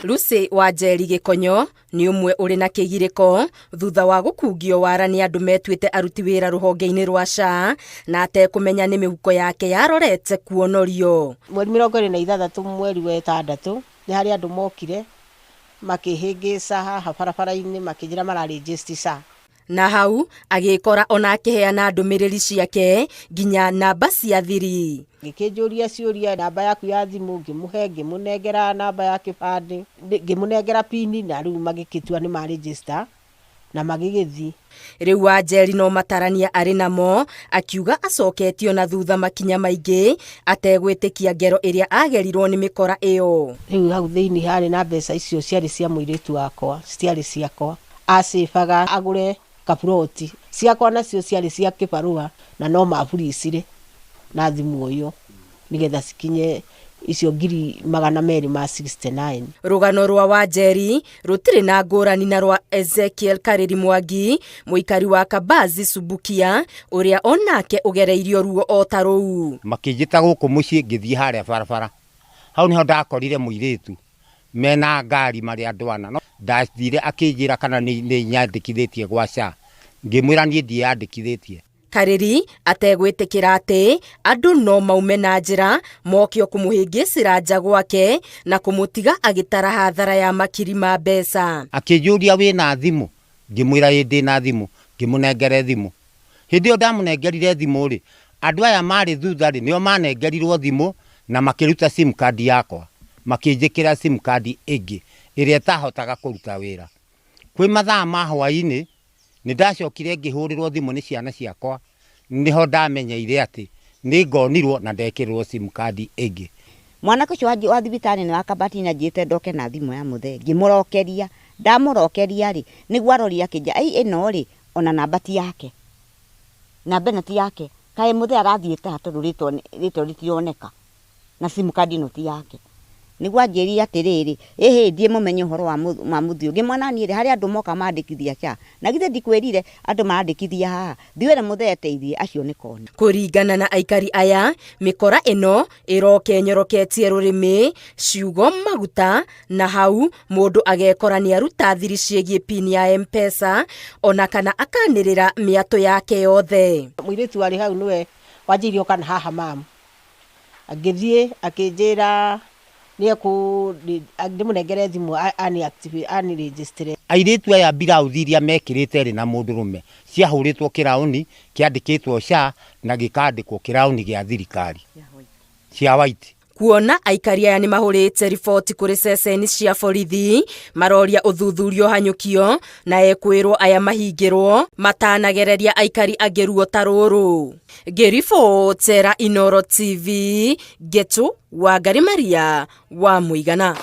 Lucy wa Njeri Gikonyo ni umwe uri na kigiriko thutha wa gukungio wara ni andu metuite aruti wĩra rũhonge-inĩ rwa SHA na atekumenya ni mihuko yake yarorete kuonorio. Mweri 26 mweri wa 6 ni hari andu mokire makihĩngĩca haha barabara-inĩ makĩnjĩra mararegister SHA. Na hau agikora ona akiheana ndũmĩrĩri ciake nginya namba cia thiri. Ngĩkĩnjũria ciũria namba yaku ya thimũ ngĩmũnengera namba ya kĩbandĩ ngĩmũnengera pini na rĩu magĩkĩtua nĩ maregister na magĩgĩthi. Rĩu wa Njeri no matarania arĩ namo akiuga acoketio na thutha makinya maingĩ ategwĩtĩkia ngero ĩrĩa agerirwo nĩ mĩkora ĩyo. Rĩu hau thĩinĩ harĩ na mbeca icio ciarĩ cia mũirĩtu wakwa ciarĩ ciakwa acibaga agũre kaburoti ciakwa nacio ciarĩ cia kĩbarũa na no maburicire na thimũ ũyũ nigetha cikinye icio 269. Rũgano rwa wa Njeri rũtirĩ na ngũrani na rwa Ezekiel Karĩri Mwangi mũikari wa Kabazi Subukia ũrĩa onake ũgereirio ruo o ta rũu. Makĩnjĩta gũkũ mũciĩ ngĩthiĩ harĩa barabara hau niho ndakorire mũirĩtu mena ngari marĩa ndwana ndathire akĩnjĩra kana nĩ nyandĩkithĩtie gwa SHA ngĩmwĩra niĩ ndiandĩkithĩtie. Karĩri ategwĩtĩkĩra atĩ andũ no maume na njĩra mokio kũmũhĩngĩcĩra nja gwake na kũmũtiga agĩtara hathara ya makiri ma mbeca. Akĩnjũria wĩna thimũ ngĩmwĩra ĩndĩ na thimũ ngĩmũnengere thimũ. Hĩndĩ ĩyo ndamũnengerire thimũ rĩ andũ aya marĩ thutha rĩ nĩo manengerirwo thimũ na makĩruta sim card yakwa makĩnjĩkĩra sim card ĩngĩ ĩrĩa ĩtahotaga kũruta wĩra. Kwĩ mathaa ma hwaĩ-inĩ nĩ ndacokire ngĩhũrĩrwo thimũ nĩ ciana ciakwa niho ndamenyeire atĩ nĩ ngonirwo na ndekĩrwo sim card ĩngĩ. Mwanake ũcio wa thibitarĩ nĩ wa Kabati na njĩte ndoke na thimũ ya mũthee ngĩmũrokeria ndamũrokeria rĩ nĩguo aroria akĩnja ĩno rĩ ona namba ti yake namba ĩno ti yake kaĩ mũthee arathiĩte tondũ rĩtwa rĩtironeka na sim card ĩno ti yake. Nĩguo anjĩria atĩrĩrĩ ndiĩ mũmenye ũhoro wa mũthio ngĩmwana niĩ harĩa andũ moka mandĩkithia SHA na githĩ ndikwĩrire andũ mandĩkithia haha thiwere mũthee teithie acio nĩ kona. Kũringana na aikari aya mĩkora ĩno ĩrokenyoroketie rũrĩmĩ ciugo maguta na hau mũndũ agekora nĩ aruta thiri ciĩgiĩ pin ya M-Pesa ona kana akanĩrĩra mĩatũ yake yothe. Mũirĩtu arĩ hau nĩwe wanjĩirio kana haha mamu agĩthiĩ akĩnjĩra ndĩmũnengere thimũ aniregistere. Airĩtu aya mbirauthi iria mekĩrĩte rĩ na mũndũrũme ciahũrĩtwo kĩraũni kĩandĩkĩtwo SHA na gĩkandĩkwo kĩraũni gĩa thirikari cia white. Kuona aikari aya nĩ mahũrĩte riboti kũrĩ ceceni cia borithi maroria ũthuthurio hanyũkio na ekwĩrwo aya mahingĩrwo matanagereria aikari angĩ ruo ta rũrũ. Ngĩribotera Inooro TV Getu Wangari Maria wa Mũigana.